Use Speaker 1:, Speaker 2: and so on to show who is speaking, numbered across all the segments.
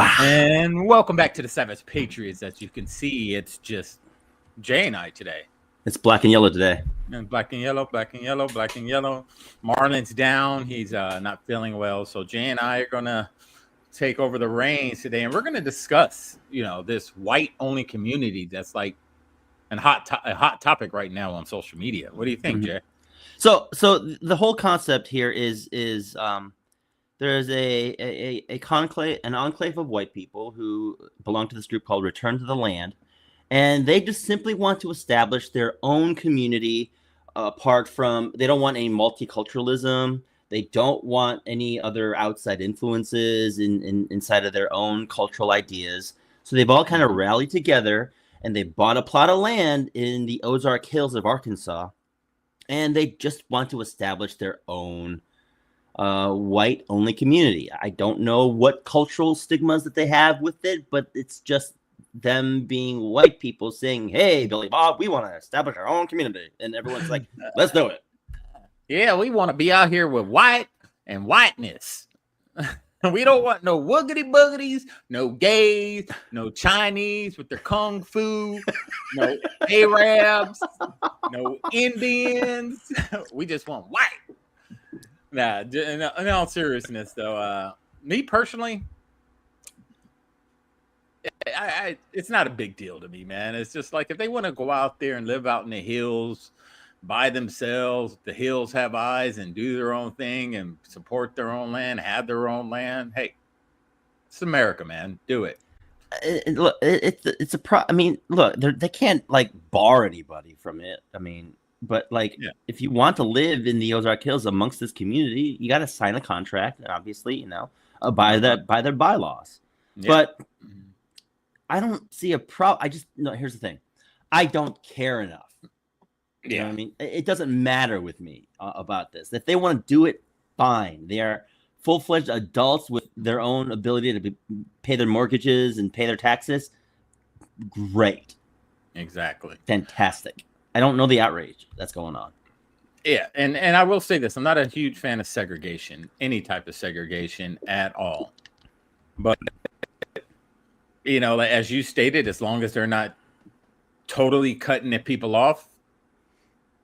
Speaker 1: And welcome back to the Savage Patriots. As you can see, it's just Jay and I today.
Speaker 2: It's black and yellow today.
Speaker 1: And black and yellow, black and yellow, black and yellow. Marlon's down. He's not feeling well. So Jay and I are going to take over the reins today. And we're going to discuss, this white-only community that's like a hot topic right now on social media. What do you think, Jay?
Speaker 2: So the whole concept here is there's an enclave of white people who belong to this group called Return to the Land, and they just simply want to establish their own community apart from. They don't want any multiculturalism. They don't want any other outside influences inside of their own cultural ideas. So they've all kind of rallied together, and they bought a plot of land in the Ozark Hills of Arkansas, and they just want to establish their own white-only community. I don't know what cultural stigmas that they have with it, but it's just them being white people saying, "Hey, Billy Bob, we want to establish our own community," and everyone's like, "Let's do it."
Speaker 1: Yeah, we want to be out here with white and whiteness. We don't want no woogity boogities, no gays, no Chinese with their kung fu, no Arabs, no Indians. We just want white. Nah, in all seriousness, though, me personally, it's not a big deal to me, man. It's just like if they want to go out there and live out in the hills by themselves, the hills have eyes, and do their own thing and support their own land, have their own land. Hey, it's America, man. Do it.
Speaker 2: Look, it's a I mean, look, they can't like bar anybody from it. I mean, but if you want to live in the Ozark Hills amongst this community, you got to sign a contract, obviously, by their bylaws. Yeah. But I don't see a problem. Here's the thing. I don't care enough. You know what I mean? It doesn't matter with me about this. If they want to do it, fine. They are full-fledged adults with their own ability to pay their mortgages and pay their taxes. Great.
Speaker 1: Exactly.
Speaker 2: Fantastic. I don't know the outrage that's going on.
Speaker 1: Yeah, and I will say this. I'm not a huge fan of segregation, any type of segregation at all. But, as you stated, as long as they're not totally cutting people off,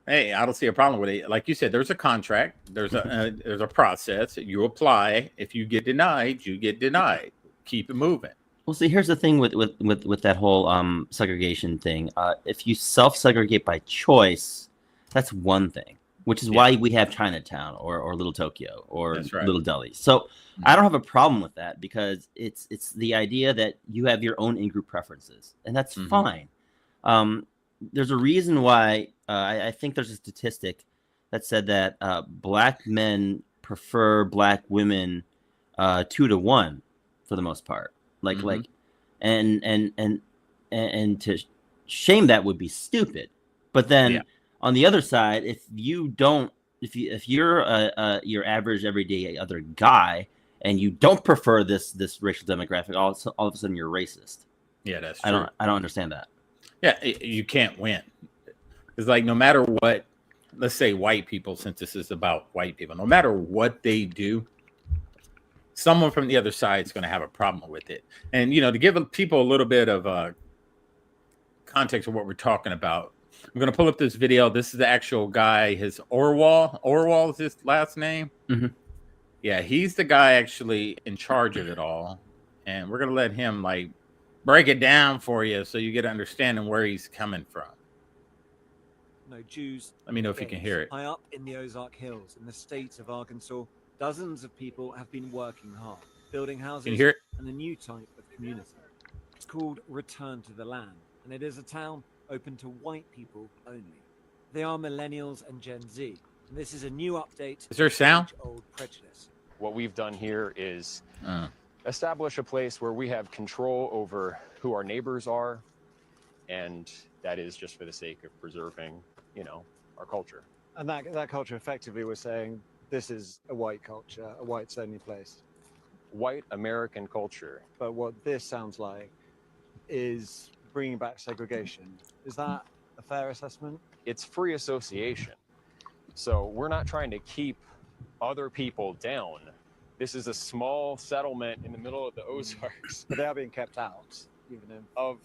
Speaker 1: hey, I don't see a problem with it. Like you said, there's a contract. There's a process. You apply. If you get denied, you get denied. Keep it moving.
Speaker 2: Well, see, here's the thing with that whole segregation thing. If you self-segregate by choice, that's one thing, which is why we have Chinatown or Little Tokyo or Little Delhi. So I don't have a problem with that because it's the idea that you have your own in-group preferences, and that's fine. There's a reason why I think there's a statistic that said that black men prefer black women 2-to-1 for the most part. And to shame that would be stupid. But then on the other side, if you're your average everyday other guy and you don't prefer this racial demographic, all of a sudden you're racist.
Speaker 1: Yeah, that's true.
Speaker 2: I don't understand that.
Speaker 1: Yeah, you can't win. It's like no matter what, let's say white people, since this is about white people, no matter what they do, someone from the other side is going to have a problem with it. And, to give people a little bit of context of what we're talking about, I'm going to pull up this video. This is the actual guy, his Orwell. Orwell is his last name. Mm-hmm. Yeah, he's the guy actually in charge of it all. And we're going to let him break it down for you so you get an understanding where he's coming from.
Speaker 3: No Jews.
Speaker 1: Let me know if you can hear it.
Speaker 3: High up in the Ozark Hills in the state of Arkansas, dozens of people have been working hard, building houses
Speaker 1: Can you hear it?
Speaker 3: and a new type of community. It's called Return to the Land, and it is a town open to white people only. They are millennials and Gen Z, and this is a new update.
Speaker 1: Is there sound?
Speaker 3: Old prejudice.
Speaker 4: What we've done here is establish a place where we have control over who our neighbors are, and that is just for the sake of preserving, our culture.
Speaker 3: And that culture, effectively, we're saying this is a white culture, a whites-only place.
Speaker 4: White American culture.
Speaker 3: But what this sounds like is bringing back segregation. Is that a fair assessment?
Speaker 4: It's free association. So we're not trying to keep other people down. This is a small settlement in the middle of the Ozarks.
Speaker 3: But they are being kept out, even if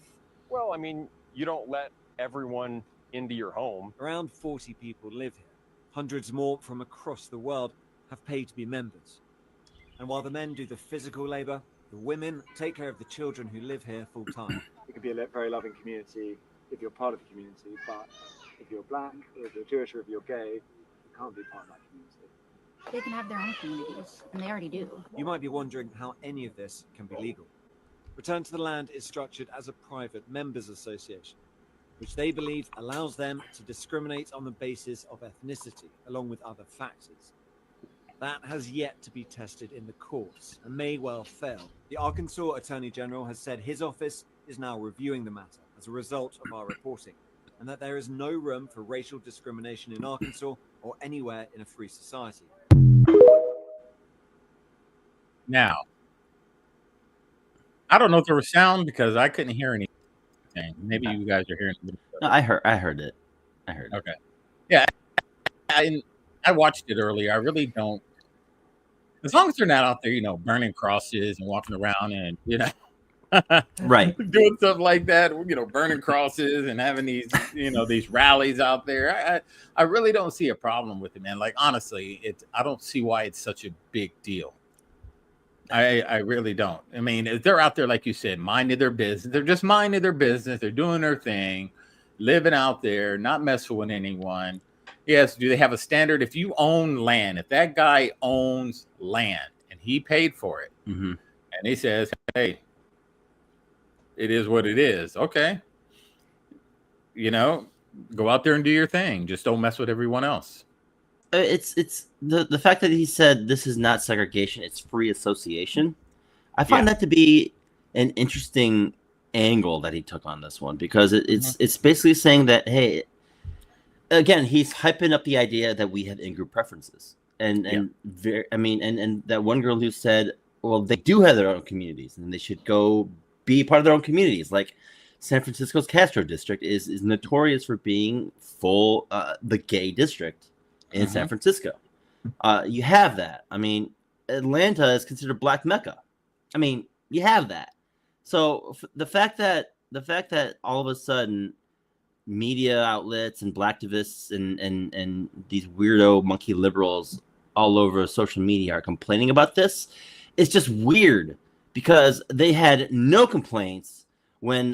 Speaker 4: Well, I mean, you don't let everyone into your home.
Speaker 3: around 40 people live here. Hundreds more from across the world have paid to be members. And while the men do the physical labor, the women take care of the children who live here full time.
Speaker 5: It could be a very loving community if you're part of the community, but if you're black, or if you're Jewish, or if you're gay, you can't be part of that community.
Speaker 6: They can have their own communities, and they already do.
Speaker 3: You might be wondering how any of this can be legal. Return to the Land is structured as a private members association, which they believe allows them to discriminate on the basis of ethnicity, along with other factors. That has yet to be tested in the courts and may well fail. The Arkansas Attorney General has said his office is now reviewing the matter as a result of our reporting, and that there is no room for racial discrimination in Arkansas or anywhere in a free society.
Speaker 1: Now, I don't know if there was sound because I couldn't hear anything. Maybe you guys are hearing it.
Speaker 2: No, I heard it.
Speaker 1: Okay. Yeah. I watched it earlier. I really don't. As long as they're not out there, burning crosses and walking around and,
Speaker 2: Right.
Speaker 1: doing stuff like that, burning crosses and having these, these rallies out there. I really don't see a problem with it, man. Like, honestly, I don't see why it's such a big deal. I really don't. I mean, if they're out there, like you said, minding their business, they're just minding their business. They're doing their thing, living out there, not messing with anyone. Yes. Do they have a standard? If you own land, if that guy owns land and he paid for it,
Speaker 2: Mm-hmm.
Speaker 1: and he says, hey, it is what it is. Okay. Go out there and do your thing. Just don't mess with everyone else.
Speaker 2: It's the fact that he said this is not segregation, it's free association. I find that to be an interesting angle that he took on this one, because it's basically saying that, hey, again, he's hyping up the idea that we have in-group preferences, and that one girl who said, well, they do have their own communities and they should go be part of their own communities. Like San Francisco's Castro district is notorious for being the gay district in San Francisco. You have that. I mean, Atlanta is considered Black Mecca. I mean, you have that. So the fact that all of a sudden media outlets and blacktivists and these weirdo monkey liberals all over social media are complaining about this, it's just weird, because they had no complaints when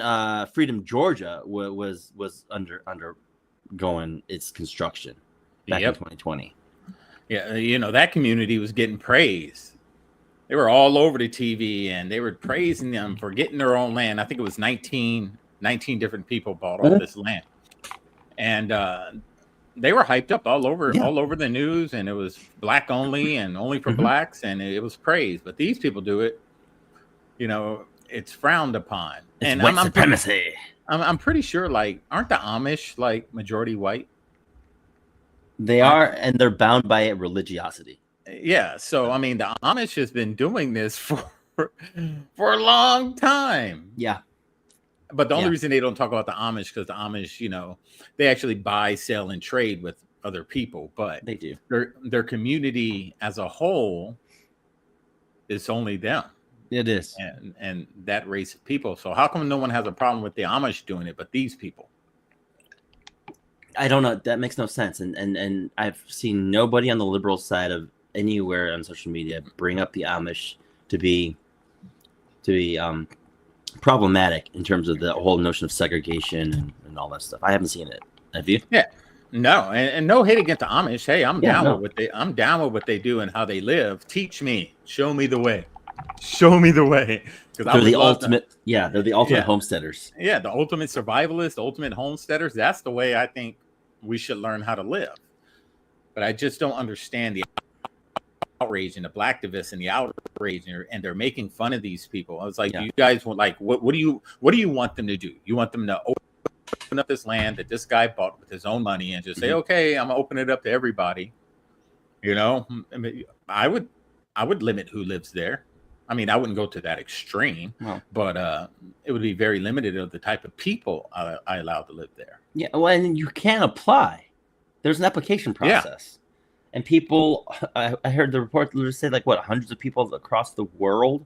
Speaker 2: Freedom, Georgia was undergoing its construction back in 2020.
Speaker 1: Yeah, that community was getting praised. They were all over the TV and they were praising them for getting their own land. I think it was 19 different people bought all this land. And they were hyped up all over the news, and it was black only and only for blacks, and it was praised. But these people do it, it's frowned upon.
Speaker 2: It's
Speaker 1: and
Speaker 2: white supremacy.
Speaker 1: I'm pretty sure, like, aren't the Amish like majority white?
Speaker 2: They are, and they're bound by religiosity.
Speaker 1: Yeah. So, I mean, the Amish has been doing this for a long time.
Speaker 2: Yeah.
Speaker 1: But the only reason they don't talk about the Amish, because the Amish, they actually buy, sell, and trade with other people. But
Speaker 2: they do.
Speaker 1: Their community as a whole is only them.
Speaker 2: It is.
Speaker 1: And that race of people. So how come no one has a problem with the Amish doing it, but these people?
Speaker 2: I don't know. That makes no sense. And I've seen nobody on the liberal side of anywhere on social media bring up the Amish to be problematic in terms of the whole notion of segregation and all that stuff. I haven't seen it. Have you?
Speaker 1: Yeah. No, and no hate against the Amish. Hey, I'm down with what they do and how they live. Teach me. Show me the way. Show me the way.
Speaker 2: They're the ultimate. They're the ultimate homesteaders.
Speaker 1: Yeah, the ultimate survivalists, the ultimate homesteaders. That's the way I think we should learn how to live. But I just don't understand the outrage and the blacktivists and the outrage, and they're making fun of these people. I was like, you guys want, like, what do you want them to do? You want them to open up this land that this guy bought with his own money and just say, okay, I'm gonna open it up to everybody? I mean, I would limit who lives there. I mean, I wouldn't go to that extreme, but it would be very limited of the type of people I allow to live there.
Speaker 2: Yeah, well, and you can apply. There's an application process. And people, I heard the report say like what hundreds of people across the world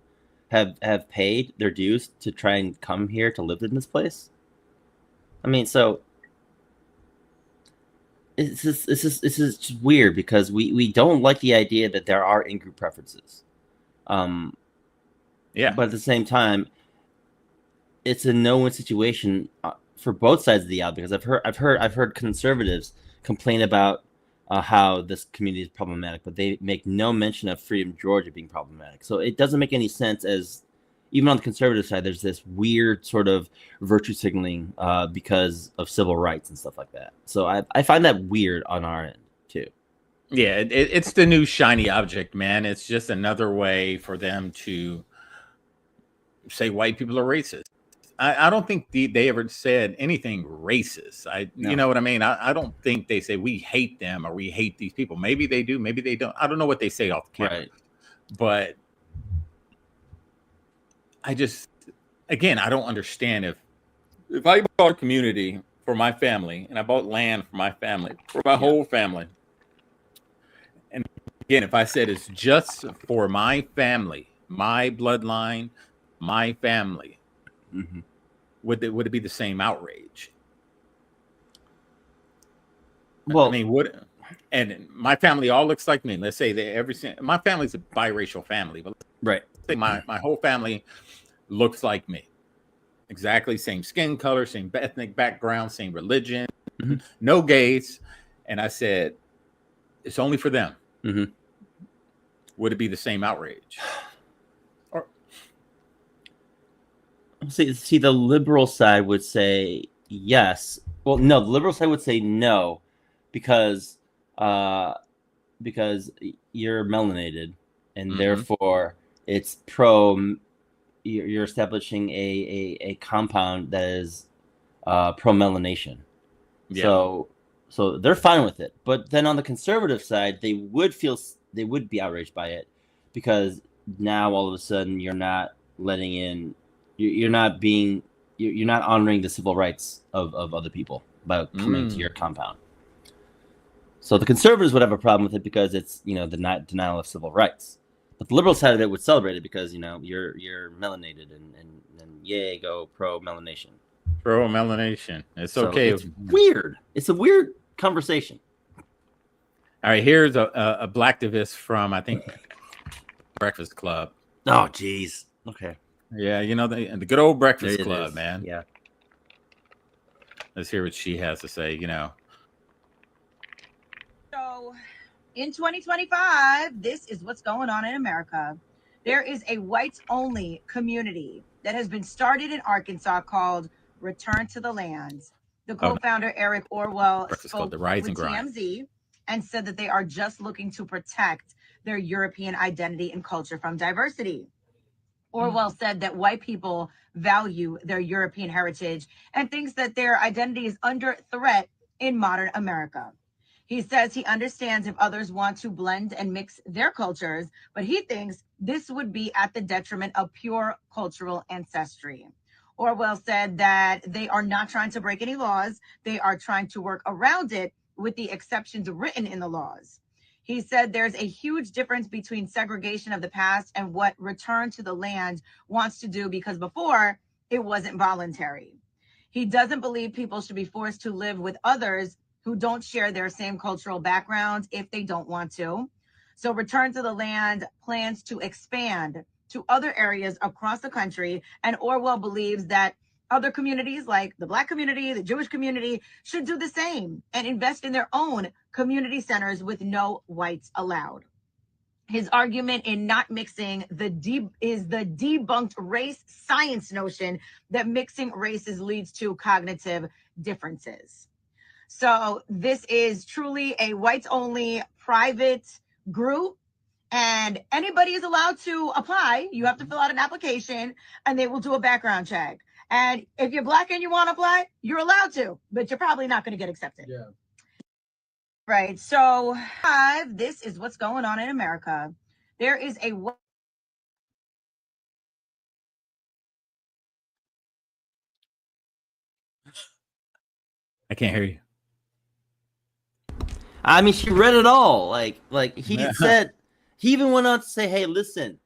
Speaker 2: have paid their dues to try and come here to live in this place. I mean, so it's just weird because we don't like the idea that there are in-group preferences.
Speaker 1: Yeah.
Speaker 2: But at the same time, it's a no-win situation for both sides of the aisle because I've heard conservatives complain about how this community is problematic, but they make no mention of Freedom Georgia being problematic. So it doesn't make any sense. As even on the conservative side, there's this weird sort of virtue signaling because of civil rights and stuff like that. So I find that weird on our end too.
Speaker 1: Yeah, it's the new shiny object, man. It's just another way for them to say white people are racist. I don't think they ever said anything racist. You know what I mean? I don't think they say we hate them or we hate these people. Maybe they do, maybe they don't. I don't know what they say off the camera.
Speaker 2: Right.
Speaker 1: But I just, again, I don't understand if I bought a community for my family and I bought land for my family, for my whole family. And again, if I said it's just for my family, my bloodline, my family,
Speaker 2: Mm-hmm.
Speaker 1: would it be the same outrage?
Speaker 2: Well,
Speaker 1: I mean, and my family all looks like me. Let's say my family's a biracial family, but
Speaker 2: right.
Speaker 1: let's say my whole family looks like me. Exactly same skin color, same ethnic background, same religion,
Speaker 2: Mm-hmm.
Speaker 1: no gays. And I said, it's only for them.
Speaker 2: Mm-hmm.
Speaker 1: Would it be the same outrage?
Speaker 2: See, the liberal side would say yes. Well, no, the liberal side would say no, because you're melanated, and therefore it's pro. You're establishing a compound that is pro melanation. Yeah. So they're fine with it. But then on the conservative side, they would be outraged by it because now all of a sudden you're not letting in. You're not honoring the civil rights of other people by coming to your compound. So the conservatives would have a problem with it because it's the denial of civil rights. But the liberal side of it would celebrate it because you're melanated and yay, go pro melanation.
Speaker 1: Pro melanation. It's okay.
Speaker 2: It's weird. It's a weird conversation.
Speaker 1: All right, here's a blacktivist from I think Breakfast Club.
Speaker 2: Oh, geez. Okay.
Speaker 1: Yeah, the good old Breakfast Club, man.
Speaker 2: Yeah.
Speaker 1: Let's hear what she has to say,
Speaker 7: So, in 2025, this is what's going on in America. There is a whites-only community that has been started in Arkansas called Return to the Land. The co-founder, Eric Orwell, spoke with TMZ and said that they are just looking to protect their European identity and culture from diversity. Orwell said that white people value their European heritage and thinks that their identity is under threat in modern America. He says he understands if others want to blend and mix their cultures, but he thinks this would be at the detriment of pure cultural ancestry. Orwell said that they are not trying to break any laws. They are trying to work around it with the exceptions written in the laws. He said there's a huge difference between segregation of the past and what Return to the Land wants to do because before it wasn't voluntary. He doesn't believe people should be forced to live with others who don't share their same cultural backgrounds if they don't want to. So Return to the Land plans to expand to other areas across the country, and Orwell believes that other communities like the Black community, the Jewish community should do the same and invest in their own community centers with no whites allowed. His argument in not mixing is the debunked race science notion that mixing races leads to cognitive differences. So this is truly a whites only private group. And anybody is allowed to apply. You have to fill out an application and they will do a background check. And if you're Black and you want to apply, you're allowed to, but you're probably not going to get accepted. Yeah. Right. So this is what's going on in America. There is a
Speaker 1: I can't hear you.
Speaker 2: I mean, she read it all. Like he
Speaker 1: Yeah.
Speaker 2: said, he even went on to say, "Hey, listen,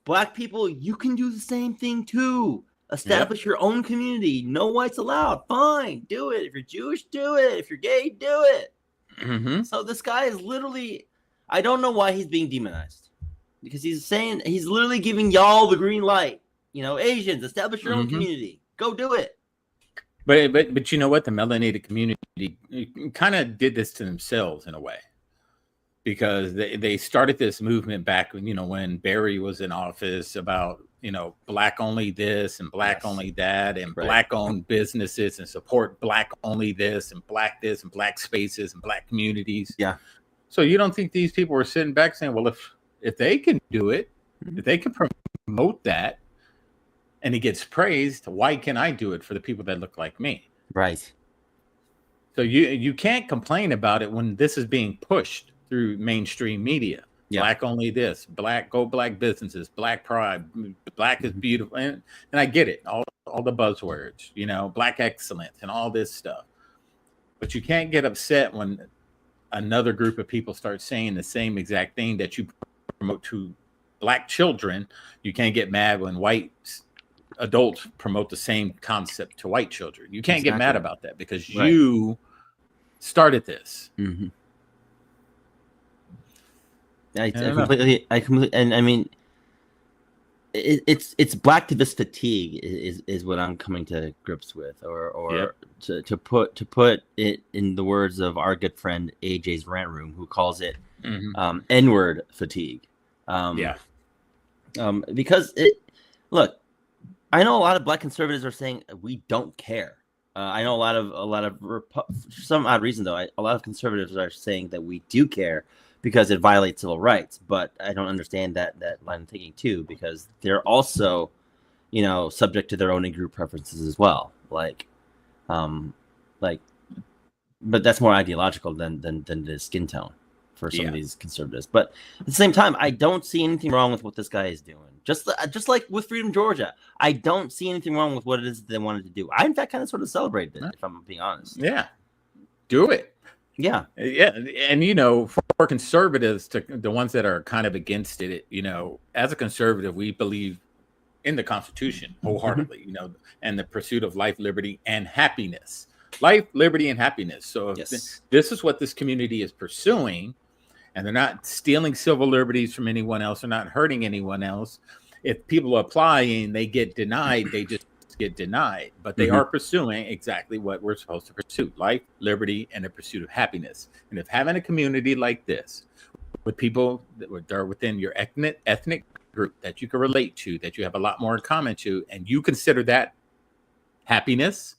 Speaker 2: black people, you can do the same thing too. Establish your own community. No whites allowed. Fine, do it. If you're Jewish, do it. If you're gay, do it."
Speaker 1: Mm-hmm.
Speaker 2: So this guy is literally, I don't know why he's being demonized, because he's literally giving y'all the green light. You know, Asians, establish your own
Speaker 1: Mhm.
Speaker 2: community. Go do it.
Speaker 1: But you know what? The melanated community kind of did this to themselves in a way, because they started this movement back when, when Barry was in office about, black only this and black
Speaker 2: Yes.
Speaker 1: only that and
Speaker 2: Right.
Speaker 1: black owned businesses and support black only this and black spaces and black communities.
Speaker 2: Yeah.
Speaker 1: So you don't think these people were sitting back saying, well, if they can do it, if they can promote that and it gets praised, why can't I do it for the people that look like me?
Speaker 2: Right.
Speaker 1: So you can't complain about it when this is being pushed through mainstream media.
Speaker 2: Yeah.
Speaker 1: Black only this, black businesses, black pride, black is beautiful, and I get it, all the buzzwords, black excellence and all this stuff. But you can't get upset when another group of people start saying the same exact thing that you promote to black children. You can't get mad when white adults promote the same concept to white children. You can't get mad
Speaker 2: Exactly.
Speaker 1: about that because
Speaker 2: Right.
Speaker 1: you started this.
Speaker 2: Mm-hmm. I
Speaker 1: don't know.
Speaker 2: completely, and I mean, it's blacktivist fatigue is what I'm coming to grips with, or
Speaker 1: Yep.
Speaker 2: to put it in the words of our good friend AJ's rant room, who calls it
Speaker 1: Mhm.
Speaker 2: N-word fatigue.
Speaker 1: Yeah.
Speaker 2: Because look, I know a lot of black conservatives are saying we don't care. I know a lot of for some odd reason though, a lot of conservatives are saying that we do care because it violates civil rights. But I don't understand that line of thinking too, because they're also, subject to their own in-group preferences as well. But that's more ideological than the skin tone for some of these conservatives. But at the same time, I don't see anything wrong with what this guy is doing. Just like with Freedom Georgia, I don't see anything wrong with what it is they wanted to do. I, in fact, kind of sort of celebrated it, if I'm being honest.
Speaker 1: Yeah. Do it.
Speaker 2: Yeah.
Speaker 1: Yeah. And, for conservatives, the ones that are kind of against it, as a conservative, we believe in the Constitution wholeheartedly, and the pursuit of life, liberty, and happiness. Life, liberty, and happiness. So if
Speaker 2: Yes.
Speaker 1: this is what this community is pursuing, and they're not stealing civil liberties from anyone else, they're not hurting anyone else. If people apply and they get denied, they just get denied. But they are pursuing exactly what we're supposed to pursue: life, liberty, and the pursuit of happiness. And if having a community like this with people that are within your ethnic group that you can relate to, that you have a lot more in common to, and you consider that happiness,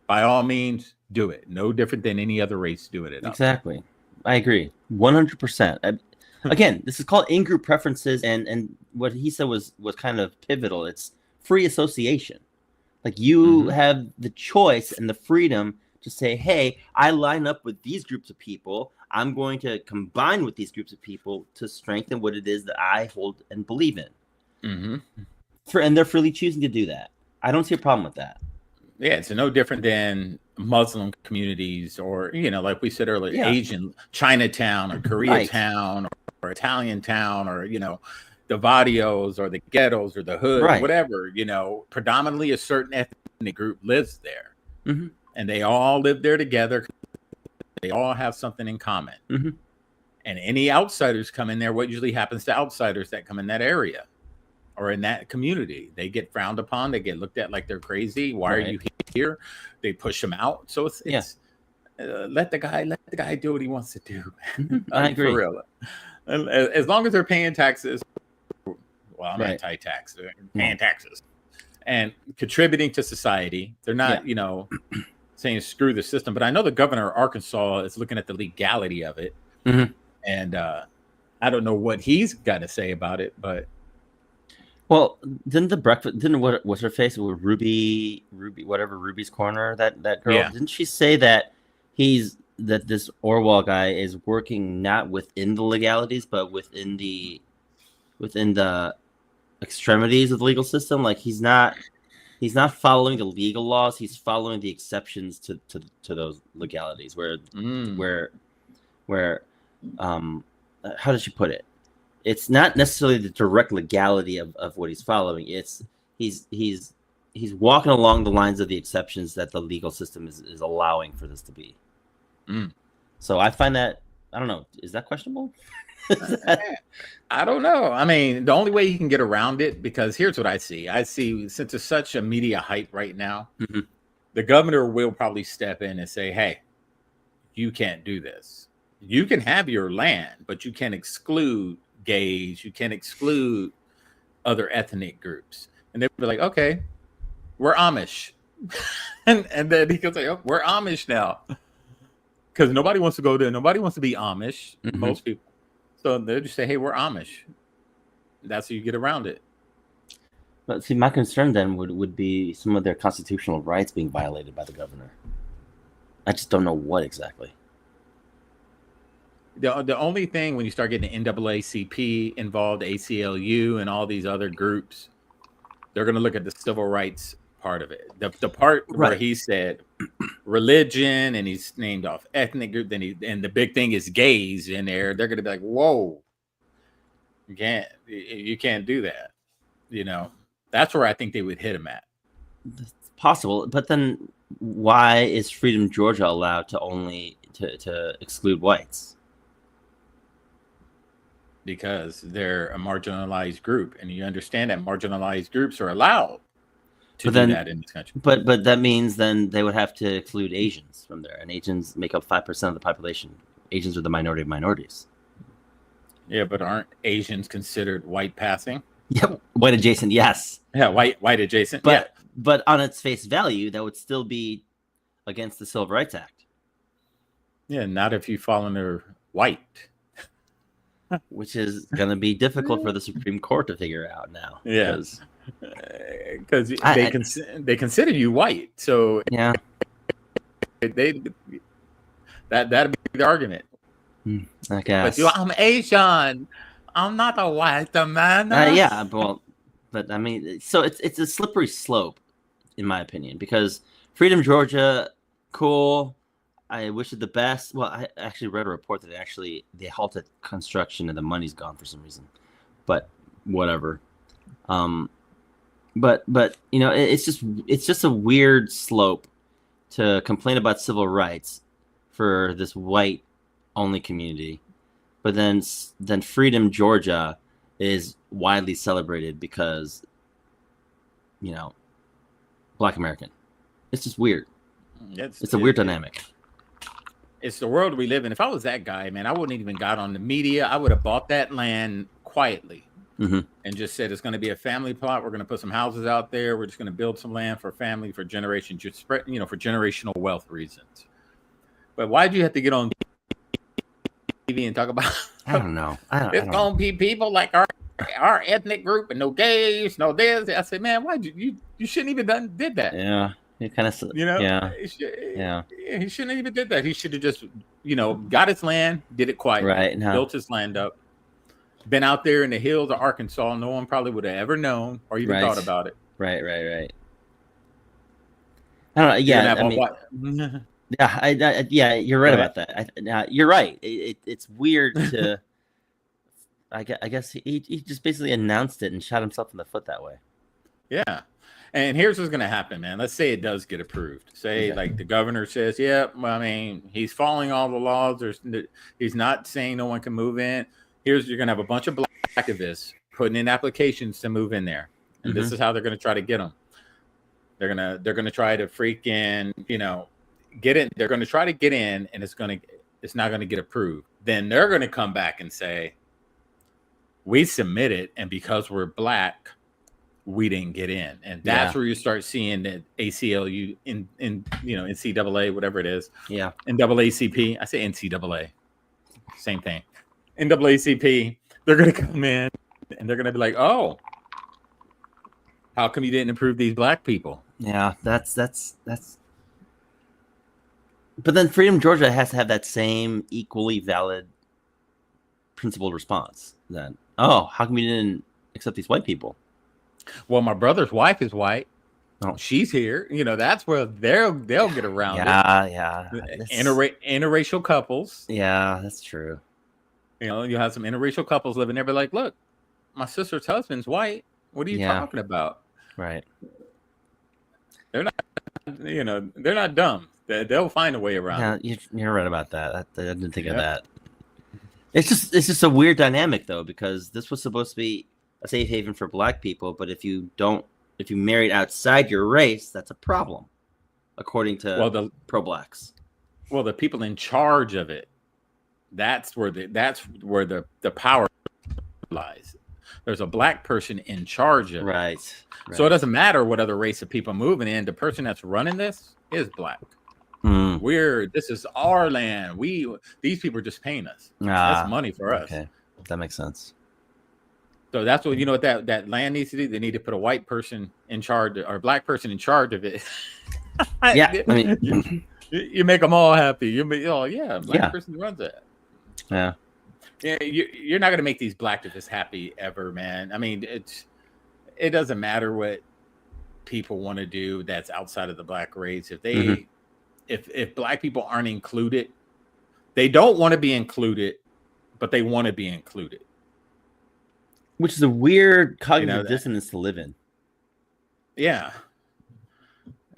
Speaker 1: by all means, do it. No different than any other race doing it.
Speaker 2: Exactly. I agree. 100%. Again, this is called in-group preferences, and what he said was kind of pivotal. It's free association. Like you have the choice and the freedom to say, hey, I line up with these groups of people. I'm going to combine with these groups of people to strengthen what it is that I hold and believe in. And they're freely choosing to do that. I don't see a problem with that.
Speaker 1: Yeah, it's no different than Muslim communities or, like we said earlier, Asian Chinatown or Koreatown or Italian town or, the barrios or the ghettos or the hood, or whatever, predominantly a certain ethnic group lives there. And they all live there together. They all have something in common. And any outsiders come in there, what usually happens to outsiders that come in that area or in that community? They get frowned upon. They get looked at like they're crazy. Why are you here? They push them out. So it's let the guy do what he wants to do.
Speaker 2: I agree.
Speaker 1: For real. As long as they're paying taxes. Well, I'm anti-tax. Paying taxes and contributing to society. They're not, saying screw the system. But I know the governor of Arkansas is looking at the legality of it. And I don't know what he's got to say about it, but.
Speaker 2: Well, what's her face with Ruby, whatever, Ruby's Corner, that girl, didn't she say that this Orwell guy is working not within the legalities, but within the extremities of the legal system? Like he's not he's not following the legal laws. He's following the exceptions to those legalities. Where how did she put it? It's not necessarily the direct legality of what he's following. It's he's walking along the lines of the exceptions that the legal system is allowing for this to be. So I find that, I don't know, is that questionable?
Speaker 1: I don't know. I mean, the only way you can get around it, because here's what I see. I see, since it's such a media hype right now, the governor will probably step in and say, hey, you can't do this. You can have your land, but you can't exclude gays. You can't exclude other ethnic groups. And they'll be like, okay, we're Amish. and then he can say, oh, we're Amish now. Because nobody wants to go there. Nobody wants to be Amish, most people. So they'll just say, hey, we're Amish. That's how you get around it.
Speaker 2: But see, my concern then would be some of their constitutional rights being violated by the governor. I just don't know what exactly.
Speaker 1: The only thing, when you start getting the NAACP involved, ACLU, and all these other groups, they're going to look at the civil rights part of it. The part where he said religion and he's named off ethnic group, and the big thing is gays in there. They're going to be like, whoa, you can't do that. You know, that's where I think they would hit him at.
Speaker 2: It's possible, but then why is Freedom Georgia allowed to only to exclude whites?
Speaker 1: Because they're a marginalized group, and you understand that marginalized groups are allowed to do that in this country.
Speaker 2: But that means then they would have to exclude Asians from there, and Asians make up 5% of the population. Asians are the minority of minorities.
Speaker 1: Yeah, but aren't Asians considered white passing?
Speaker 2: Yep, white adjacent, yes.
Speaker 1: Yeah, white adjacent.
Speaker 2: But on its face value, that would still be against the Civil Rights Act.
Speaker 1: Yeah, not if you fall under white.
Speaker 2: Which is going to be difficult for the Supreme Court to figure out now.
Speaker 1: Yeah, because they consider you white, so
Speaker 2: yeah,
Speaker 1: that'd be the argument.
Speaker 2: I guess.
Speaker 1: But I'm Asian. I'm not a white man.
Speaker 2: Yeah, but I mean, so it's a slippery slope, in my opinion, because Freedom Georgia, cool. I wish it the best. Well, I actually read a report that they halted construction and the money's gone for some reason, but whatever. But you know, it's just a weird slope to complain about civil rights for this white only community, but then Freedom Georgia is widely celebrated because, you know, Black American. It's just weird. It's a weird dynamic.
Speaker 1: It's the world we live in. If I was that guy, man, I wouldn't even got on the media. I would have bought that land quietly and just said, it's going to be a family plot. We're going to put some houses out there. We're just going to build some land for family, for generations, just spread, you know, for generational wealth reasons. But why do you have to get on TV and talk about?
Speaker 2: I don't know.
Speaker 1: It's going to be people like our ethnic group and no gays, no this. I said, man, why you shouldn't even did that?
Speaker 2: Yeah. He kind of,
Speaker 1: you know,
Speaker 2: he
Speaker 1: shouldn't have even did that. He should have just, you know, got his land, did it quietly, built his land up, been out there in the hills of Arkansas. No one probably would have ever known or even thought about it.
Speaker 2: Right. I don't know. Yeah, I mean, you're right about that. You're right. It's weird to. I guess he just basically announced it and shot himself in the foot that way.
Speaker 1: Yeah. And here's what's going to happen, man. Let's say it does get approved. Say, like the governor says, yeah, well, I mean, he's following all the laws. He's not saying no one can move in. You're going to have a bunch of black activists putting in applications to move in there. And this is how they're going to try to get them. They're going to try to freaking, you know, get in. They're going to try to get in, and it's not going to get approved. Then they're going to come back and say, we submitted, and because we're black, we didn't get in. And that's where you start seeing the ACLU in you know, NCAA, whatever it is.
Speaker 2: Yeah.
Speaker 1: NAACP. I say NCAA. Same thing. NAACP. They're going to come in and they're going to be like, oh, how come you didn't approve these black people?
Speaker 2: Yeah, that's. But then Freedom Georgia has to have that same equally valid principled response. Then, oh, how come you didn't accept these white people?
Speaker 1: Well, my brother's wife is white.
Speaker 2: Oh.
Speaker 1: She's here. That's where they'll get around
Speaker 2: Yeah.
Speaker 1: it. Interracial couples.
Speaker 2: Yeah, that's true.
Speaker 1: You'll have some interracial couples living there, but like, look, my sister's husband's white. What are you talking about?
Speaker 2: Right.
Speaker 1: They're not dumb. They'll find a way around it.
Speaker 2: You're right about that. I didn't think of that. It's just a weird dynamic though, because this was supposed to be a safe haven for Black people, but if you married outside your race, that's a problem, according to pro-Blacks.
Speaker 1: Well, the people in charge of it, that's where the power lies. There's a Black person in charge of it.
Speaker 2: Right.
Speaker 1: So it doesn't matter what other race of people moving in. The person that's running this is Black. This is our land. These people are just paying us. That's money for us.
Speaker 2: Okay, that makes sense.
Speaker 1: So that's what what that land needs to do. They need to put a white person in charge or a Black person in charge of it.
Speaker 2: Yeah, I mean,
Speaker 1: you make them all happy. Black person runs it.
Speaker 2: Yeah.
Speaker 1: Yeah, you're not gonna make these Blacktivists happy ever, man. I mean, it doesn't matter what people want to do that's outside of the Black race. If they if Black people aren't included, they don't want to be included, but they want to be included.
Speaker 2: Which is a weird cognitive dissonance to live in.
Speaker 1: Yeah.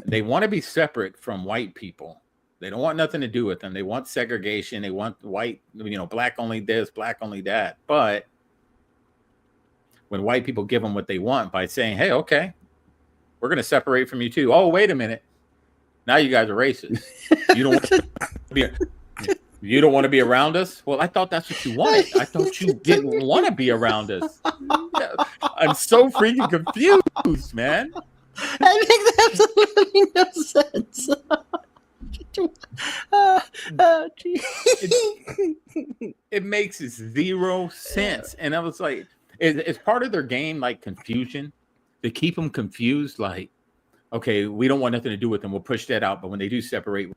Speaker 1: They want to be separate from white people. They don't want nothing to do with them. They want segregation. They want white, Black only this, Black only that. But when white people give them what they want by saying, hey, okay, we're going to separate from you too. Oh, wait a minute. Now you guys are racist. You don't want to be around us? Well, I thought that's what you wanted. I thought you didn't want to be around us. I'm so freaking confused, man.
Speaker 2: That makes absolutely no sense.
Speaker 1: It makes zero sense. And I was like, it's part of their game, like confusion, to keep them confused. Like, okay, we don't want nothing to do with them. We'll push that out. But when they do separate,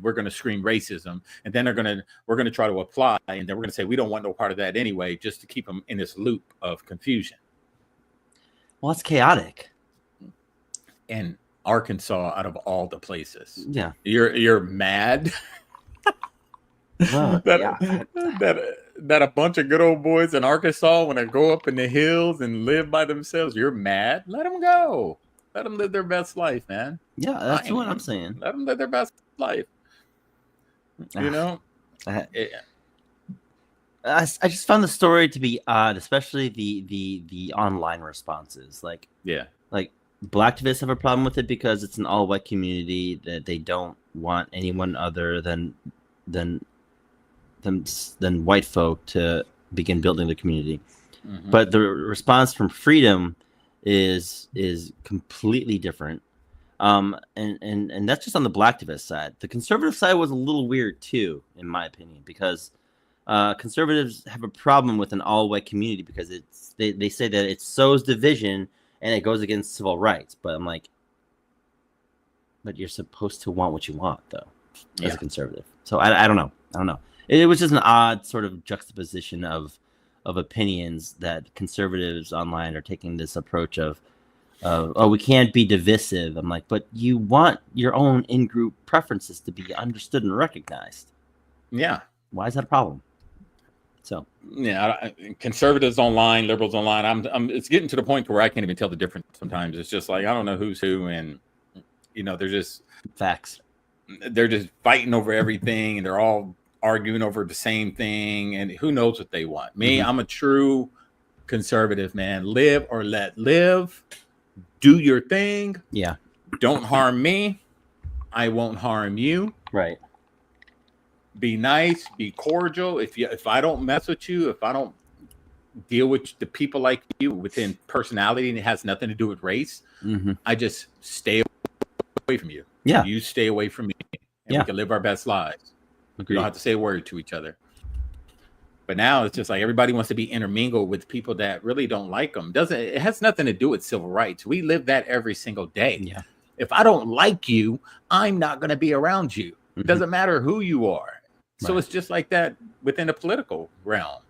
Speaker 1: we're gonna scream racism, and then we're gonna try to apply, and then we're gonna say we don't want no part of that anyway, just to keep them in this loop of confusion.
Speaker 2: Well, it's chaotic.
Speaker 1: And Arkansas, out of all the places,
Speaker 2: yeah,
Speaker 1: you're mad that a bunch of good old boys in Arkansas want to go up in the hills and live by themselves. You're mad. Let them go. Let them live their best life, man.
Speaker 2: Yeah, that's what I'm saying.
Speaker 1: Let them live their best life.
Speaker 2: I just found the story to be odd, especially the online responses. Like Blacktivists have a problem with it because it's an all-white community that they don't want anyone other than white folk to begin building the community. Mm-hmm. But the response from Freedom is completely different. And that's just on the Blacktivist side. The conservative side was a little weird too, in my opinion, because conservatives have a problem with an all-white community because they say that it sows division and it goes against civil rights. But I'm like, but you're supposed to want what you want, though, as a conservative. So I don't know. It was just an odd sort of juxtaposition of opinions that conservatives online are taking this approach of, oh, we can't be divisive. I'm like, but you want your own in-group preferences to be understood and recognized.
Speaker 1: Yeah.
Speaker 2: Why is that a problem? So
Speaker 1: yeah, conservatives online, liberals online. I'm. It's getting to the point where I can't even tell the difference sometimes. It's just like I don't know who's who, and they're just
Speaker 2: facts.
Speaker 1: They're just fighting over everything, and they're all arguing over the same thing, and who knows what they want. Me, I'm a true conservative, man. Live or let live. Do your thing.
Speaker 2: Yeah. Don't
Speaker 1: harm me. I won't harm you.
Speaker 2: Right.
Speaker 1: Be nice, be cordial. If I don't mess with you, if I don't deal with the people like you within personality and it has nothing to do with race, I just stay away from you.
Speaker 2: Yeah.
Speaker 1: You stay away from me. And we can live our best lives.
Speaker 2: Agreed.
Speaker 1: We don't have to say a word to each other. But now it's just like everybody wants to be intermingled with people that really don't like them. It has nothing to do with civil rights. We live that every single day.
Speaker 2: Yeah.
Speaker 1: If I don't like you, I'm not going to be around you. It doesn't matter who you are. So it's just like that within the political realm.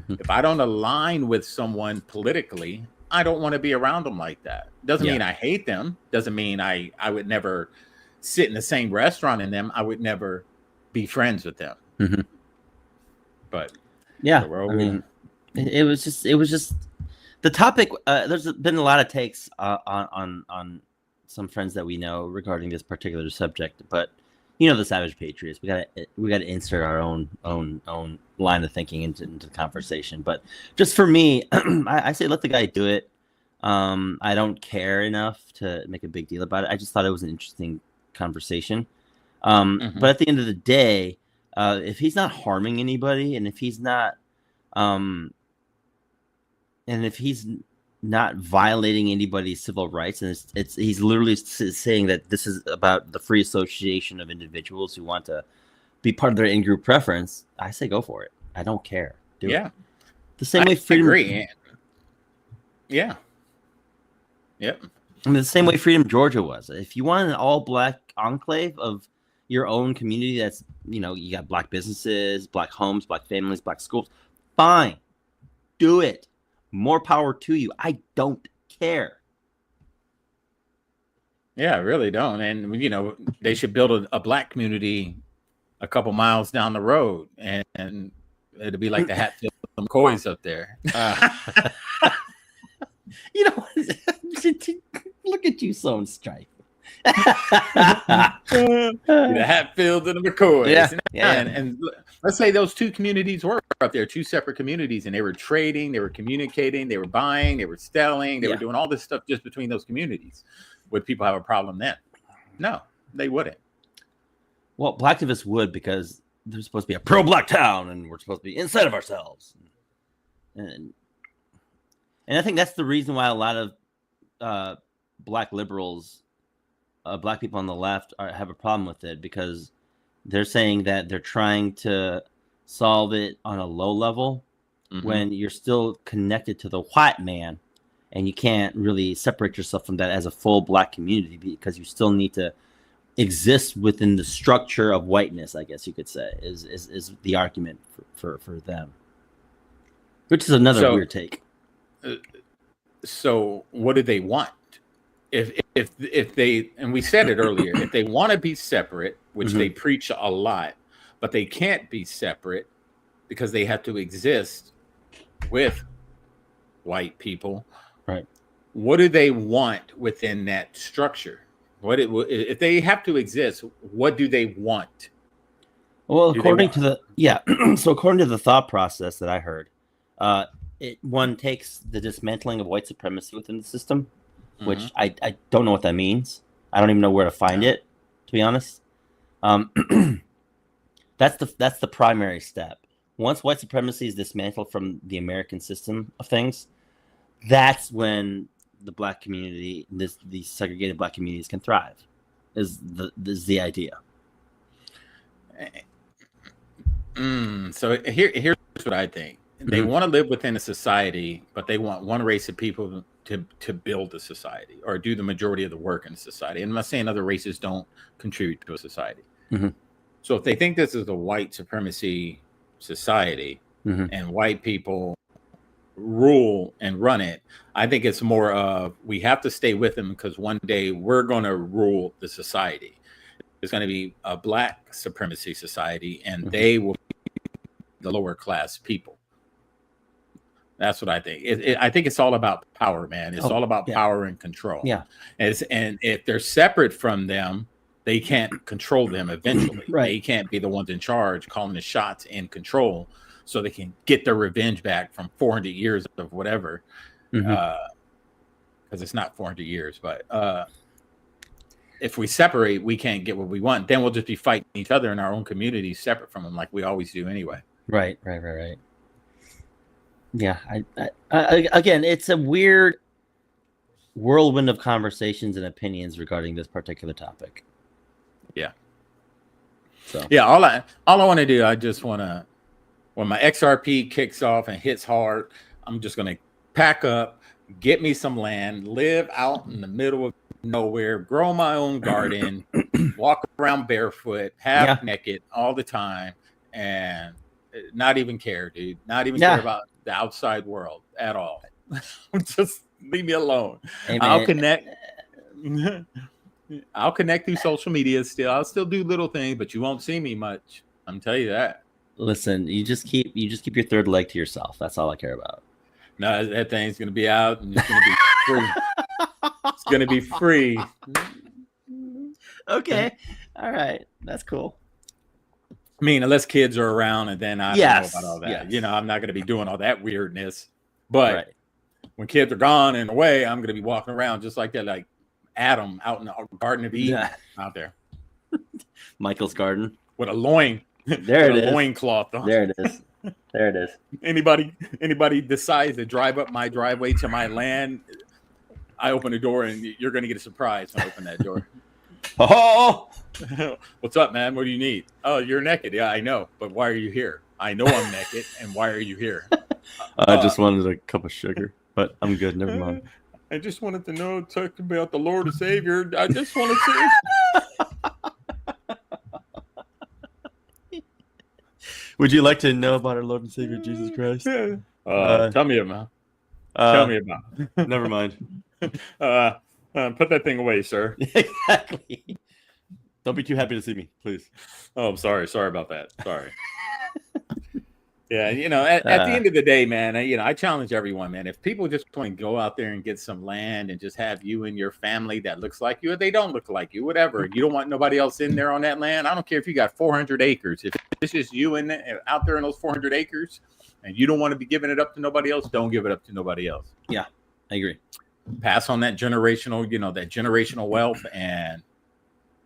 Speaker 1: If I don't align with someone politically, I don't want to be around them like that. Doesn't
Speaker 2: Yeah.
Speaker 1: mean I hate them. Doesn't mean I would never sit in the same restaurant in them. I would never be friends with them.
Speaker 2: Mhm.
Speaker 1: But
Speaker 2: Yeah,
Speaker 1: So we're
Speaker 2: I
Speaker 1: over
Speaker 2: mean, it was just the topic. There's been a lot of takes on some friends that we know regarding this particular subject, but you know, the Savage Patriots, we got to insert our own line of thinking into the conversation. But just for me, I say let the guy do it. I don't care enough to make a big deal about it. I just thought it was an interesting conversation. But at the end of the day, if he's not harming anybody, and if he's not violating anybody's civil rights, and he's literally saying that this is about the free association of individuals who want to be part of their in-group preference, I say go for it. I don't care. Do it. The same way freedom.
Speaker 1: agree. Yeah. Yep.
Speaker 2: I mean, the same way Freedom Georgia was. If you want an all-black enclave of your own community, that's, you know, you got black businesses, black homes, black families, black schools, fine, do it. More power to you. I don't care.
Speaker 1: Yeah, I really don't. And, you know, they should build a black community a couple miles down the road, and it'd be like the Hatfield McCoys up there.
Speaker 2: You know, look at you sowing strife.
Speaker 1: The Hatfields and the McCoys.
Speaker 2: Yeah.
Speaker 1: And let's say those two communities were up there, two separate communities, and they were trading, they were communicating, they were buying, they were selling, they were doing all this stuff just between those communities. Would people have a problem then? No, they wouldn't.
Speaker 2: Well, Blacktivists would, because there's supposed to be a pro-black town, and we're supposed to be inside of ourselves. And I think that's the reason why a lot of black liberals, black people on the left, have a problem with it, because they're saying that they're trying to solve it on a low level when you're still connected to the white man, and you can't really separate yourself from that as a full black community, because you still need to exist within the structure of whiteness, I guess you could say, is the argument for them, which is another weird take.
Speaker 1: So what do they want? If they, and we said it earlier, if they want to be separate, which they preach a lot, but they can't be separate because they have to exist with white people,
Speaker 2: right?
Speaker 1: What do they want within that structure? If they have to exist, what do they want?
Speaker 2: Well, according to the thought process that I heard, one takes the dismantling of white supremacy within the system, which I don't know what that means. I don't even know where to find it, to be honest. That's the primary step. Once white supremacy is dismantled from the American system of things, that's when the black community, these segregated black communities, can thrive. Is the idea.
Speaker 1: So here's what I think. They want to live within a society, but they want one race of people to build a society or do the majority of the work in society. And I'm not saying other races don't contribute to a society. So if they think this is a white supremacy society and white people rule and run it, I think it's more of, we have to stay with them because one day we're going to rule the society. It's going to be a black supremacy society, and they will be the lower class people. That's what I think. I think it's all about power, man. It's all about power and control.
Speaker 2: Yeah.
Speaker 1: And if they're separate from them, they can't control them eventually.
Speaker 2: Right.
Speaker 1: They can't be the ones in charge, calling the shots, and control, so they can get their revenge back from 400 years of whatever. Because it's not 400 years. But if we separate, we can't get what we want. Then we'll just be fighting each other in our own communities separate from them, like we always do anyway.
Speaker 2: Right. Yeah, I again, it's a weird whirlwind of conversations and opinions regarding this particular topic.
Speaker 1: Yeah.
Speaker 2: So
Speaker 1: yeah, all I want to do, I just want to, when my XRP kicks off and hits hard, I'm just going to pack up, get me some land, live out in the middle of nowhere, grow my own garden, walk around barefoot, half naked all the time, and not even care, dude. Not even care about the outside world at all. Just Leave me alone.
Speaker 2: Hey,
Speaker 1: I'll
Speaker 2: man.
Speaker 1: connect. I'll connect through social media still. I'll still do little things, but you won't see me much. I'm telling you that.
Speaker 2: Listen, you just keep your third leg to yourself. That's all I care about.
Speaker 1: No, that thing's gonna be out and it's gonna be free. It's gonna be free.
Speaker 2: Okay. All right. That's cool.
Speaker 1: I mean, unless kids are around, and then I don't
Speaker 2: Yes,
Speaker 1: know about all that.
Speaker 2: yes.
Speaker 1: You know, I'm not gonna be doing all that weirdness. But
Speaker 2: Right.
Speaker 1: when kids are gone and away, I'm gonna be walking around just like that, like Adam out in the Garden of Eden
Speaker 2: Yeah.
Speaker 1: out there
Speaker 2: Michael's garden.
Speaker 1: with a loin.
Speaker 2: There
Speaker 1: with
Speaker 2: it
Speaker 1: a
Speaker 2: is.
Speaker 1: loincloth on.
Speaker 2: There it is. There it is.
Speaker 1: Anybody decides to drive up my driveway to my land, I open the door and you're going to get a surprise when I open that door.
Speaker 2: Oh,
Speaker 1: What's up, man? What do you need? Oh, you're naked. Yeah, I know. But why are you here? I know I'm naked. And why are you here?
Speaker 2: I just wanted a cup of sugar, but I'm good. Never mind.
Speaker 1: I just wanted to know, talk about the Lord and Savior. I just want to see.
Speaker 2: Would you like to know about our Lord and Savior Jesus Christ?
Speaker 1: Tell me about. Tell me about.
Speaker 2: Never mind.
Speaker 1: Put that thing away, sir.
Speaker 2: Exactly. Don't be too happy to see me, please.
Speaker 1: Oh, I'm sorry. Sorry about that. Sorry. Yeah, you know, at the end of the day, man, I challenge everyone, man. If people just want to go out there and get some land and just have you and your family that looks like you, or they don't look like you, whatever. You don't want nobody else in there on that land. I don't care if you got 400 acres. If it's just you out there in those 400 acres, and you don't want to be giving it up to nobody else, don't give it up to nobody else.
Speaker 2: Yeah, I agree.
Speaker 1: Pass on that generational wealth, and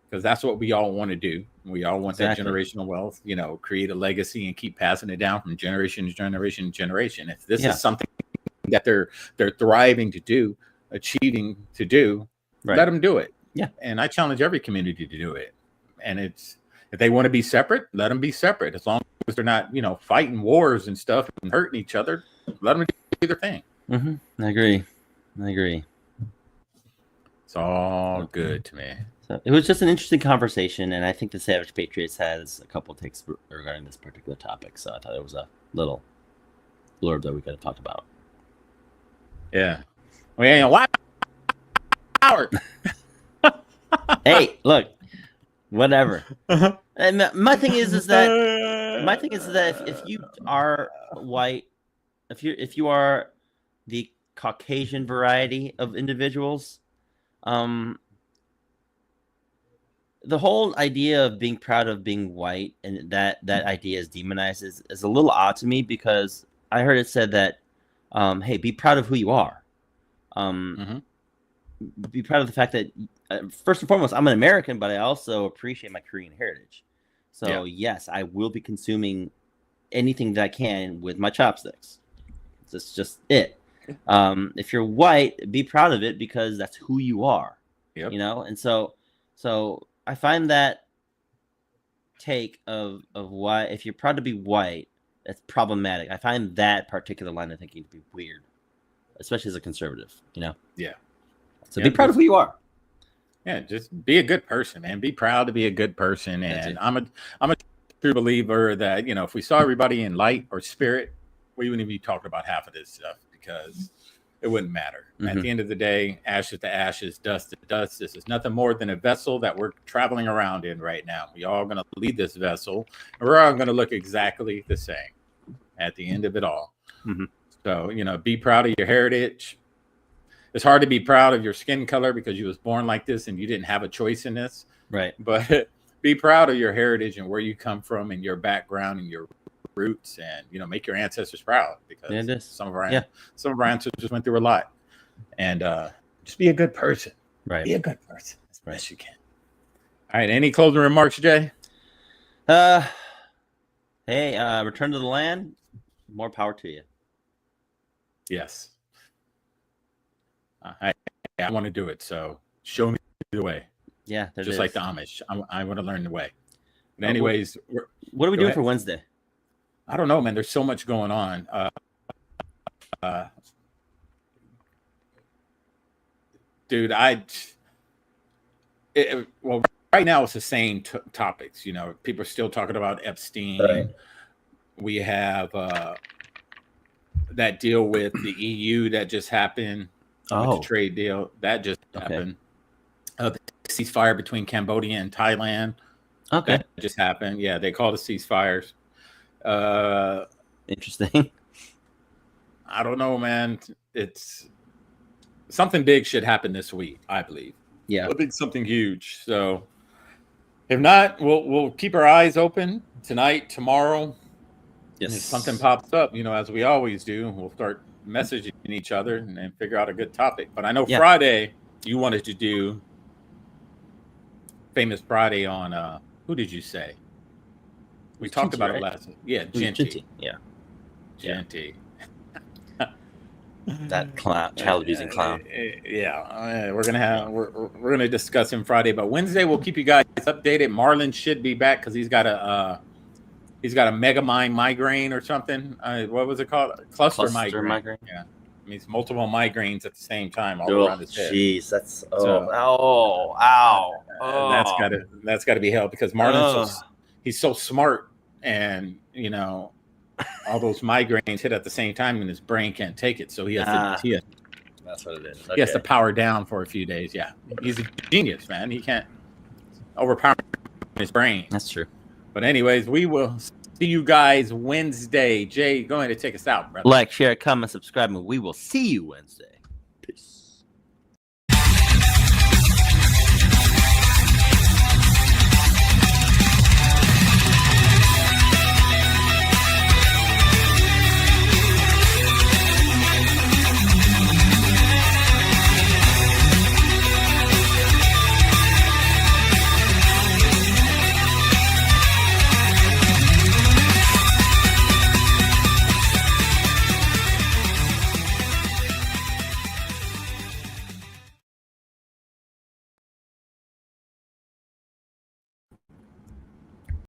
Speaker 1: because that's what we all want to do. We all want
Speaker 2: Exactly.
Speaker 1: that generational wealth, create a legacy and keep passing it down from generation to generation to generation. If this is something that they're thriving to do, achieving to do, let them do it.
Speaker 2: Yeah.
Speaker 1: And I challenge every community to do it. And if they want to be separate, let them be separate. As long as they're not, fighting wars and stuff and hurting each other, let them do their thing.
Speaker 2: Mm-hmm. I agree.
Speaker 1: It's all good to me.
Speaker 2: So it was just an interesting conversation, and I think the Savage Patriots has a couple of takes regarding this particular topic. So I thought it was a little blurb that we could have talked about.
Speaker 1: Yeah. Why? Howard.
Speaker 2: Hey, look, whatever. And my thing is that if you are white, if you are the Caucasian variety of individuals, the whole idea of being proud of being white and that idea is demonized is a little odd to me, because I heard it said that, hey, be proud of who you are. Be proud of the fact that, first and foremost, I'm an American, but I also appreciate my Korean heritage. So yes, I will be consuming anything that I can with my chopsticks. That's just it. If you're white, be proud of it, because that's who you are.
Speaker 1: Yep.
Speaker 2: And so I find that take of why, if you're proud to be white, that's problematic. I find that particular line of thinking to be weird, especially as a conservative. Yeah. So be proud of who you are.
Speaker 1: Yeah, just be a good person, man. Be proud to be a good person. And I'm a true believer that, if we saw everybody in light or spirit, we wouldn't be talking about half of this stuff, because it wouldn't matter. At the end of the day, ashes to ashes, dust to dust. This is nothing more than a vessel that we're traveling around in right now. We all going to leave this vessel, and we're all going to look exactly the same at the end of it all. So, be proud of your heritage. It's hard to be proud of your skin color because you was born like this and you didn't have a choice in this.
Speaker 2: Right.
Speaker 1: But be proud of your heritage and where you come from and your background and your roots, and make your ancestors proud, because some of our ancestors went through a lot. And just be a good person.
Speaker 2: Right.
Speaker 1: Be a good person as best you can. All right. Any closing remarks, Jay?
Speaker 2: Hey, return to the land. More power to you.
Speaker 1: Yes. I want to do it. So show me the way.
Speaker 2: Yeah.
Speaker 1: Just like the Amish. I want to learn the way. But anyways,
Speaker 2: what are we doing for Wednesday?
Speaker 1: I don't know, man. There's so much going on. Dude, well, right now it's the same topics. People are still talking about Epstein.
Speaker 2: Right.
Speaker 1: We have that deal with the EU that just happened.
Speaker 2: Oh.
Speaker 1: the trade deal that just happened. The ceasefire between Cambodia and Thailand.
Speaker 2: Okay.
Speaker 1: That just happened. Yeah, they call it ceasefires.
Speaker 2: Interesting.
Speaker 1: I don't know, man. It's something big should happen this week, I believe.
Speaker 2: Yeah.
Speaker 1: I think something huge. So if not, we'll keep our eyes open tonight, tomorrow.
Speaker 2: Yes.
Speaker 1: If something pops up, as we always do, we'll start messaging each other and figure out a good topic. But I know Friday you wanted to do Famous Friday on who did you say? We talked about it last. Yeah, Genty.
Speaker 2: Yeah.
Speaker 1: Genty.
Speaker 2: That clown, child abusing clown.
Speaker 1: Yeah, we're gonna discuss him Friday, but Wednesday we'll keep you guys updated. Marlon should be back because he's got a megamind migraine or something. What was it called? Cluster migraine. Yeah, it means multiple migraines at the same time all around his head.
Speaker 2: Jeez, that's
Speaker 1: That's gotta be hell because Marlon's he's so smart, and all those migraines hit at the same time, and his brain can't take it. So he has to.
Speaker 2: That's what it is.
Speaker 1: He has to power down for a few days. Yeah, he's a genius, man. He can't overpower his brain.
Speaker 2: That's true.
Speaker 1: But anyways, we will see you guys Wednesday. Jay, go ahead and take us out, brother.
Speaker 2: Like, share, comment, subscribe, and we will see you Wednesday. Peace.